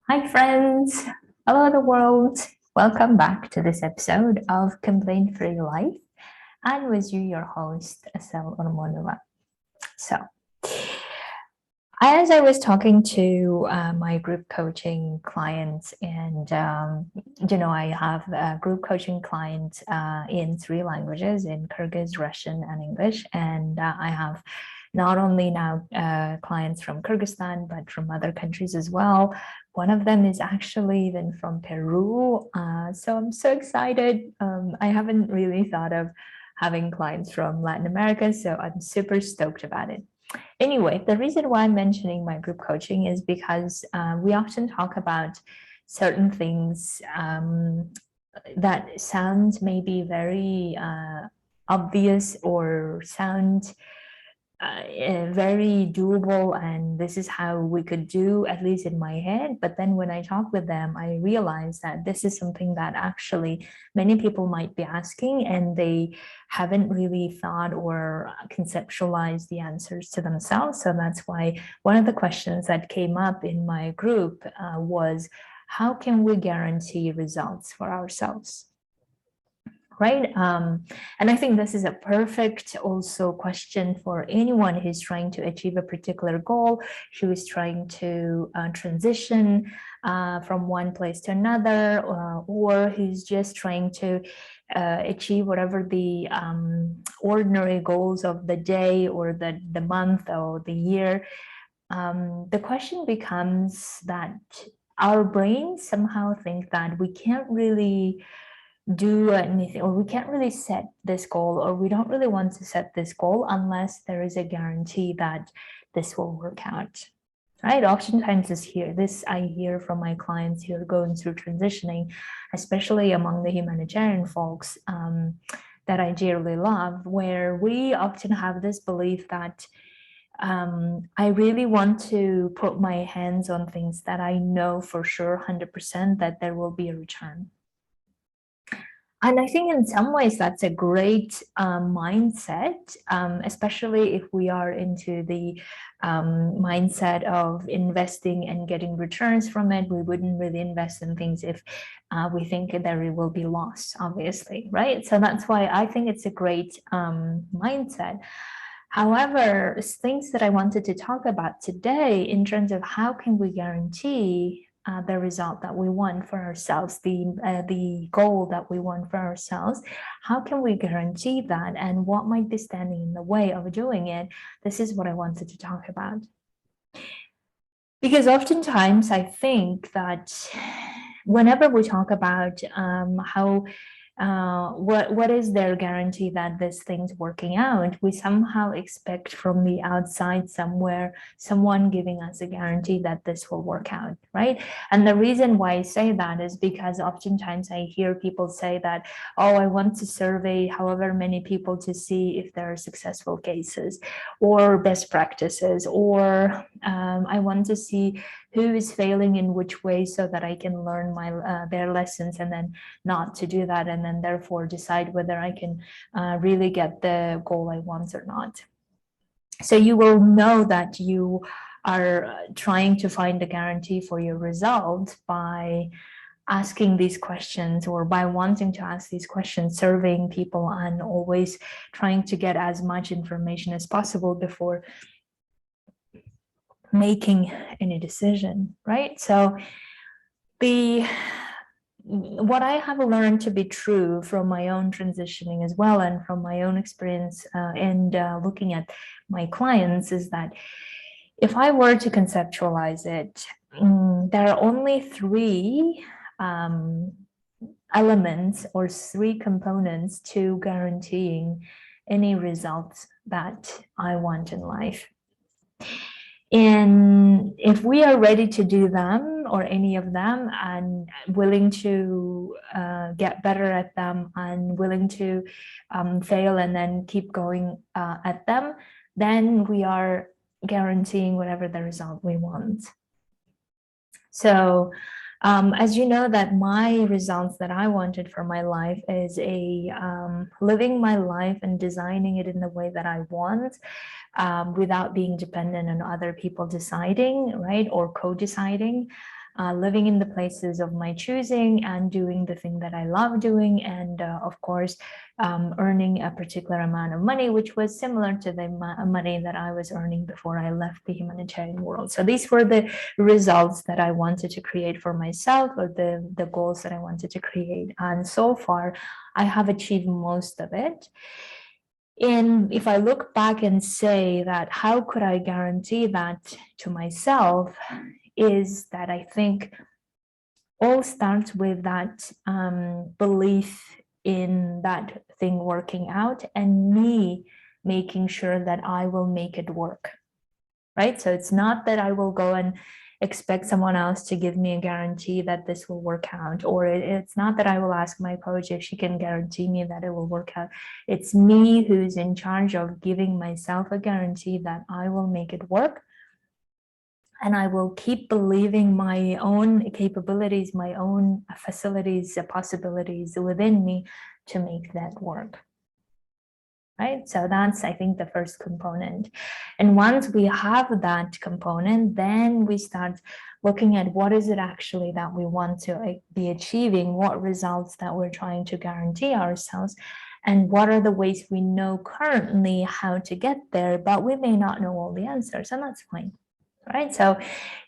Hi, friends. Hello, the world. Welcome back to this episode of Complaint Free Life. And with you, your host, Asel Ormonova. So, as I was talking to my group coaching clients, and I have group coaching clients in three languages in Kyrgyz, Russian, and English. And I have not only now clients from Kyrgyzstan, but from other countries as well. One of them is actually even from Peru. So I'm so excited. I haven't really thought of having clients from Latin America, so I'm super stoked about it. Anyway, the reason why I'm mentioning my group coaching is because we often talk about certain things that sound maybe very obvious or sound very doable, and this is how we could do, at least in my head. But then when I talk with them, I realize that this is something that actually many people might be asking, and they haven't really thought or conceptualized the answers to themselves. So that's why one of the questions that came up in my group was, how can we guarantee results for ourselves? Right? And I think this is a perfect also question for anyone who's trying to achieve a particular goal, who is trying to transition from one place to another, or who's just trying to achieve whatever the ordinary goals of the day or the month or the year. The question becomes that our brains somehow think that we can't really do anything, or we can't really set this goal, or we don't really want to set this goal unless there is a guarantee that this will work out. Right? Oftentimes this I hear from my clients who are going through transitioning, especially among the humanitarian folks that I dearly love, where we often have this belief that I really want to put my hands on things that I know for sure 100% that there will be a return. And I think in some ways that's a great mindset, especially if we are into the mindset of investing and getting returns from it. We wouldn't really invest in things if we think there will be loss, obviously, right? So that's why I think it's a great mindset. However, things that I wanted to talk about today in terms of how can we guarantee the result that we want for ourselves, the goal that we want for ourselves. How can we guarantee that, and what might be standing in the way of doing it? This is what I wanted to talk about. Because oftentimes I think that whenever we talk about what is their guarantee that this thing's working out, we somehow expect from the outside somewhere someone giving us a guarantee that this will work out, right? And the reason why I say that is because oftentimes I hear people say that, oh, I want to survey however many people to see if there are successful cases or best practices, or I want to see who is failing in which way so that I can learn their lessons and then not to do that, and then therefore decide whether I can really get the goal I want or not. So you will know that you are trying to find a guarantee for your result by asking these questions, or by wanting to ask these questions, surveying people, and always trying to get as much information as possible before making any decision, right? So what I have learned to be true from my own transitioning as well, and from my own experience and looking at my clients, is that if I were to conceptualize it, there are only three elements or three components to guaranteeing any results that I want in life. And if we are ready to do them, or any of them, and willing to get better at them, and willing to fail and then keep going at them, then we are guaranteeing whatever the result we want. So as you know, that my results that I wanted for my life is living my life and designing it in the way that I want, without being dependent on other people deciding, right, or co-deciding. living in the places of my choosing and doing the thing that I love doing, and of course earning a particular amount of money, which was similar to the money that I was earning before I left the humanitarian world. So these were the results that I wanted to create for myself, or the goals that I wanted to create. And so far, I have achieved most of it. And if I look back and say that, how could I guarantee that to myself, is that I think all starts with that belief in that thing working out, and me making sure that I will make it work, right? So it's not that I will go and expect someone else to give me a guarantee that this will work out, or it's not that I will ask my coach if she can guarantee me that it will work out. It's me who's in charge of giving myself a guarantee that I will make it work. And I will keep believing my own capabilities, my own facilities, possibilities within me to make that work. Right? So that's, I think, the first component. And once we have that component, then we start looking at what is it actually that we want to be achieving, what results that we're trying to guarantee ourselves, and what are the ways we know currently how to get there, but we may not know all the answers, and that's fine. Right, so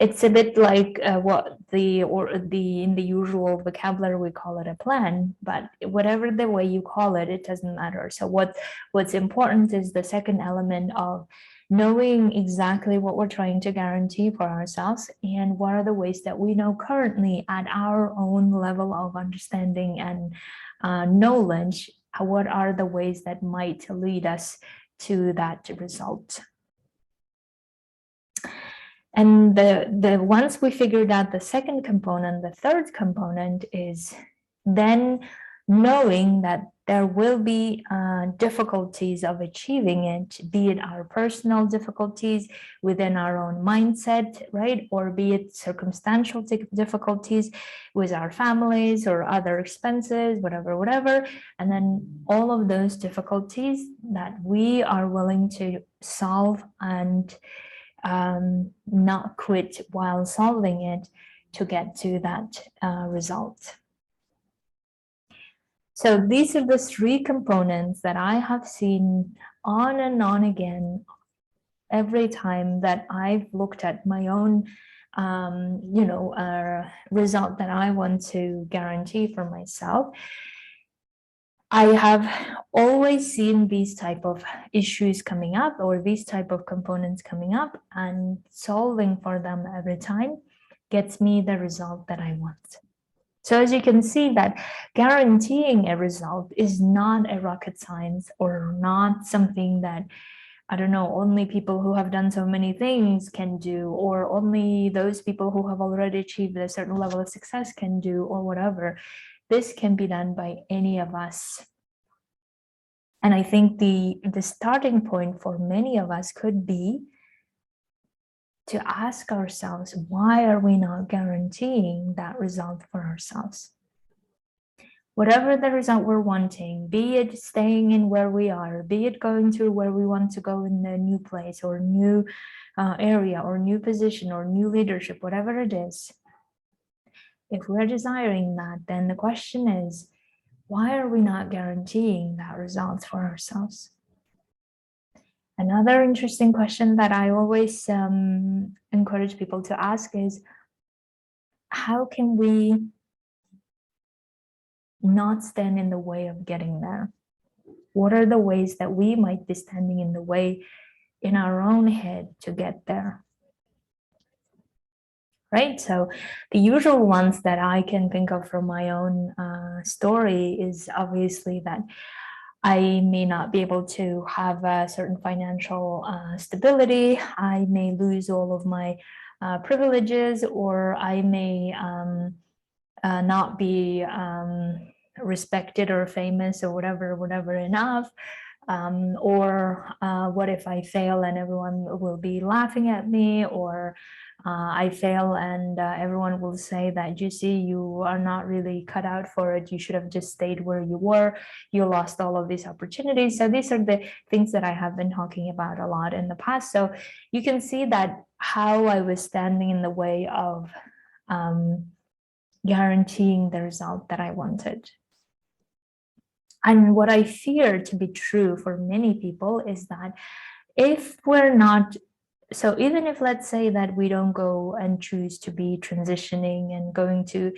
it's a bit like what in the usual vocabulary we call it a plan, but whatever the way you call it, it doesn't matter. So what's important is the second element of knowing exactly what we're trying to guarantee for ourselves, and what are the ways that we know currently at our own level of understanding and knowledge, what are the ways that might lead us to that result. And the once we figured out the second component, the third component is then knowing that there will be difficulties of achieving it, be it our personal difficulties within our own mindset, right? Or be it circumstantial difficulties with our families or other expenses, whatever. And then all of those difficulties that we are willing to solve and not quit while solving it to get to that result. So these are the three components that I have seen on and on again every time that I've looked at my own result that I want to guarantee for myself. I have always seen these type of issues coming up, or these type of components coming up, and solving for them every time gets me the result that I want. So as you can see, that guaranteeing a result is not a rocket science, or not something that, I don't know, only people who have done so many things can do, or only those people who have already achieved a certain level of success can do, or whatever. This can be done by any of us. And I think the starting point for many of us could be to ask ourselves, why are we not guaranteeing that result for ourselves? Whatever the result we're wanting, be it staying in where we are, be it going to where we want to go in a new place, or new area, or new position, or new leadership, whatever it is. If we're desiring that, then the question is, why are we not guaranteeing that result for ourselves? Another interesting question that I always encourage people to ask is, how can we not stand in the way of getting there? What are the ways that we might be standing in the way in our own head to get there? Right, so the usual ones that I can think of from my own story is obviously that I may not be able to have a certain financial stability. I may lose all of my privileges, or I may not be respected or famous or whatever enough. Or what if I fail and everyone will be laughing at me, or I fail and everyone will say that, you see, you are not really cut out for it. You should have just stayed where you were. You lost all of these opportunities. So these are the things that I have been talking about a lot in the past. So you can see that how I was standing in the way of guaranteeing the result that I wanted. And what I fear to be true for many people is that if we're not, so even if, let's say that we don't go and choose to be transitioning and going to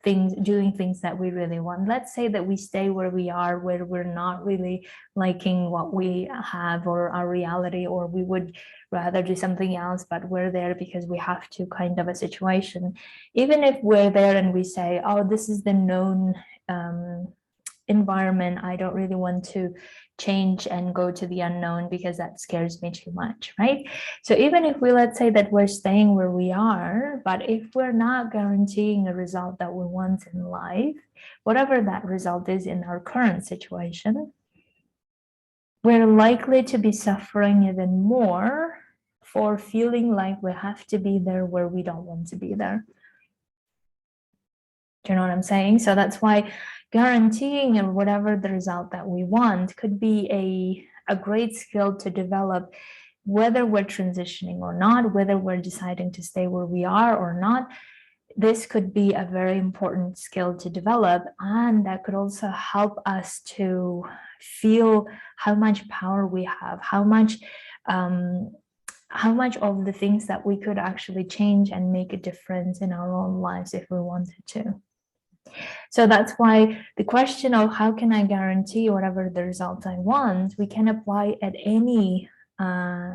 things, doing things that we really want, let's say that we stay where we are, where we're not really liking what we have or our reality, or we would rather do something else, but we're there because we have to, kind of a situation. Even if we're there and we say, oh, this is the known environment, I don't really want to change and go to the unknown because that scares me too much, right? So even if we, let's say that we're staying where we are, but if we're not guaranteeing a result that we want in life, whatever that result is in our current situation, we're likely to be suffering even more for feeling like we have to be there where we don't want to be there. Do you know what I'm saying? So that's why guaranteeing and whatever the result that we want could be a great skill to develop, whether we're transitioning or not, whether we're deciding to stay where we are or not. This could be a very important skill to develop, and that could also help us to feel how much power we have, how much of the things that we could actually change and make a difference in our own lives if we wanted to. So that's why the question of how can I guarantee whatever the result I want, we can apply at any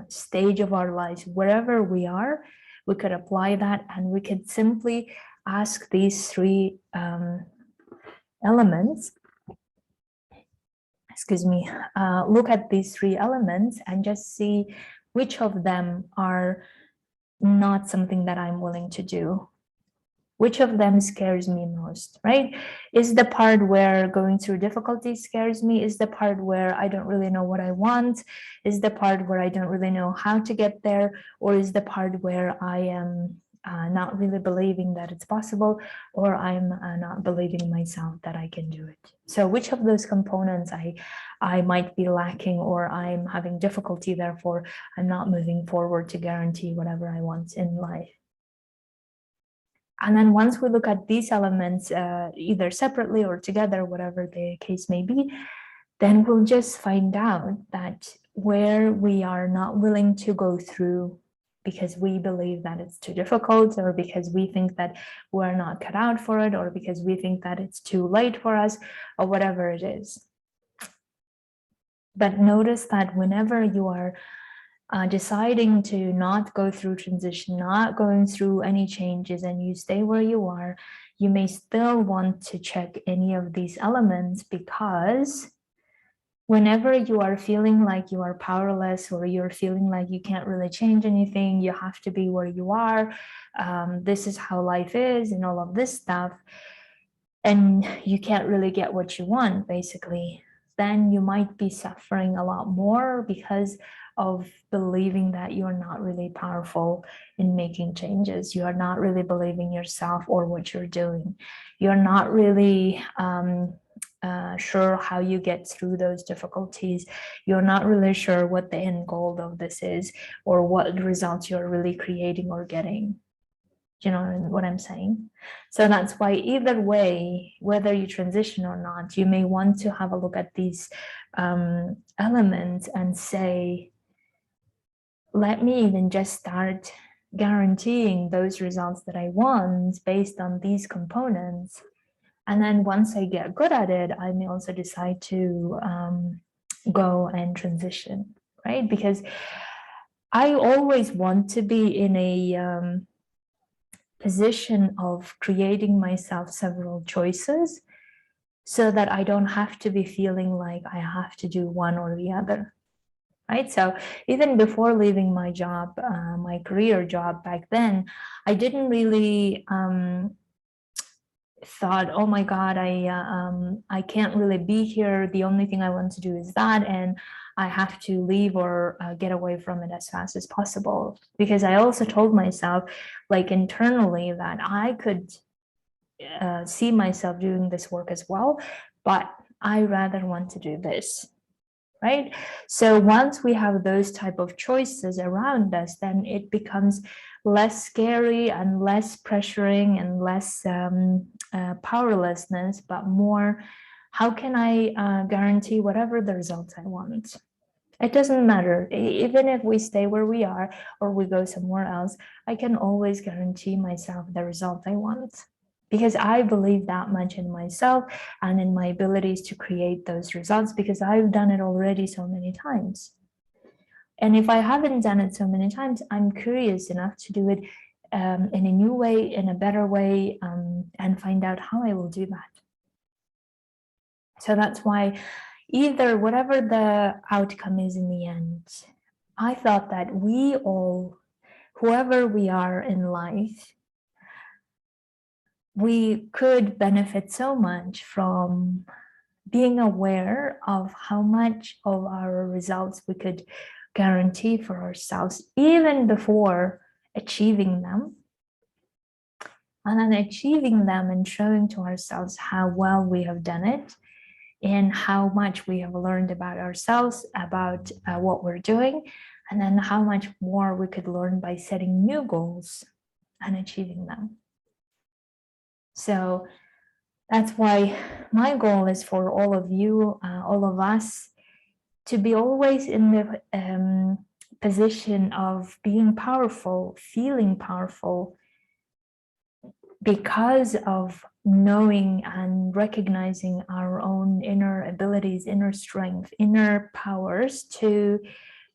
stage of our lives, wherever we are. We could apply that, and we could simply ask these three elements. Excuse me. Look at these three elements and just see which of them are not something that I'm willing to do. Which of them scares me most, right? Is the part where going through difficulty scares me? Is the part where I don't really know what I want? Is the part where I don't really know how to get there? Or is the part where I am not really believing that it's possible, or I'm not believing myself that I can do it? So which of those components I might be lacking, or I'm having difficulty, therefore I'm not moving forward to guarantee whatever I want in life. And then once we look at these elements, either separately or together, whatever the case may be, then we'll just find out that where we are not willing to go through because we believe that it's too difficult, or because we think that we're not cut out for it, or because we think that it's too late for us, or whatever it is. But notice that whenever you are deciding to not go through transition, not going through any changes, and you stay where you are, you may still want to check any of these elements, because whenever you are feeling like you are powerless, or you're feeling like you can't really change anything, you have to be where you are, this is how life is, and all of this stuff, and you can't really get what you want, basically, then you might be suffering a lot more because of believing that you're not really powerful in making changes. You are not really believing yourself or what you're doing. You're not really sure how you get through those difficulties. You're not really sure what the end goal of this is, or what results you're really creating or getting. Do you know what I'm saying? So that's why either way, whether you transition or not, you may want to have a look at these elements and say, let me even just start guaranteeing those results that I want based on these components. And then once I get good at it, I may also decide to go and transition, right? Because I always want to be in a position of creating myself several choices, so that I don't have to be feeling like I have to do one or the other. Right? So even before leaving my job, my career job back then, I didn't really thought, oh my God, I can't really be here. The only thing I want to do is that, and I have to leave or get away from it as fast as possible. Because I also told myself, like internally, that I could see myself doing this work as well, but I rather want to do this. Right? So once we have those type of choices around us, then it becomes less scary and less pressuring and less powerlessness, but more, how can I guarantee whatever the results I want? It doesn't matter, even if we stay where we are or we go somewhere else, I can always guarantee myself the result I want, because I believe that much in myself and in my abilities to create those results, because I've done it already so many times. And if I haven't done it so many times, I'm curious enough to do it in a new way, in a better way, and find out how I will do that. So that's why either whatever the outcome is in the end, I thought that we all, whoever we are in life, we could benefit so much from being aware of how much of our results we could guarantee for ourselves even before achieving them. And then achieving them and showing to ourselves how well we have done it and how much we have learned about ourselves, about what we're doing, and then how much more we could learn by setting new goals and achieving them. So that's why my goal is for all of you, all of us, to be always in the position of being powerful, feeling powerful, because of knowing and recognizing our own inner abilities, inner strength, inner powers to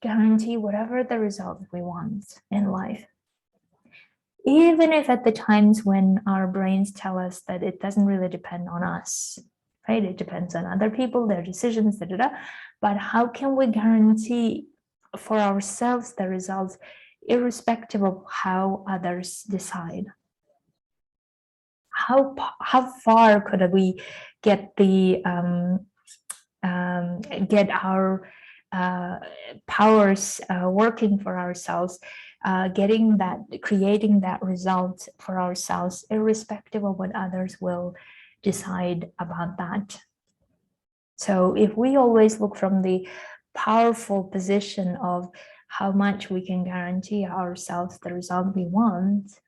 guarantee whatever the result we want in life. Even if at the times when our brains tell us that it doesn't really depend on us, right? It depends on other people, their decisions, but how can we guarantee for ourselves the results irrespective of how others decide? How far could we get the get our powers working for ourselves, creating that result for ourselves, irrespective of what others will decide about that. So if we always look from the powerful position of how much we can guarantee ourselves the result we want,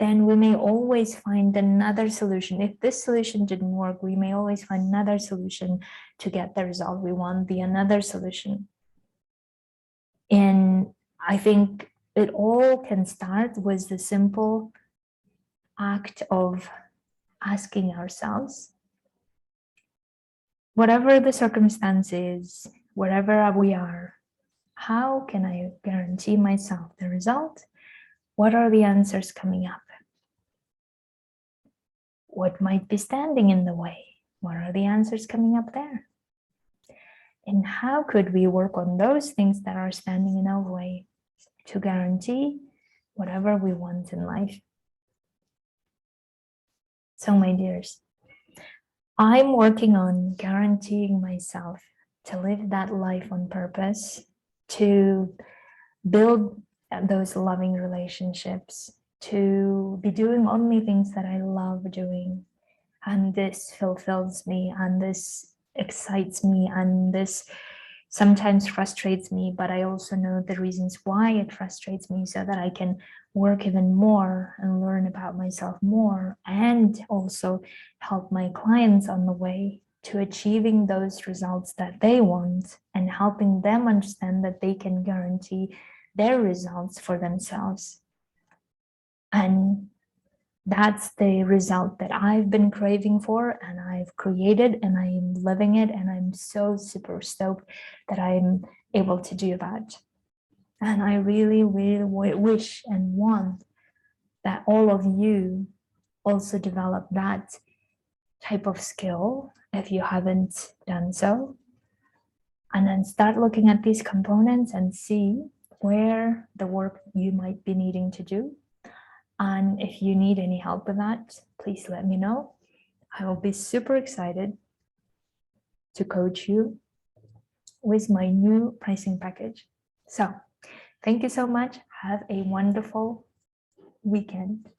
then we may always find another solution. If this solution didn't work, we may always find another solution to get the result we want, another solution. And I think it all can start with the simple act of asking ourselves, whatever the circumstances, wherever we are, how can I guarantee myself the result? What are the answers coming up? What might be standing in the way? What are the answers coming up there? And how could we work on those things that are standing in our way to guarantee whatever we want in life? So, my dears, I'm working on guaranteeing myself to live that life on purpose, to build those loving relationships, to be doing only things that I love doing. And this fulfills me, and this excites me, and this sometimes frustrates me, but I also know the reasons why it frustrates me so that I can work even more and learn about myself more, and also help my clients on the way to achieving those results that they want, and helping them understand that they can guarantee their results for themselves. And that's the result that I've been craving for, and I've created, and I'm living it, and I'm so super stoked that I'm able to do that. And I really, really wish and want that all of you also develop that type of skill if you haven't done so. And then start looking at these components and see where the work you might be needing to do. And if you need any help with that, please let me know. I will be super excited to coach you with my new pricing package. So thank you so much. Have a wonderful weekend.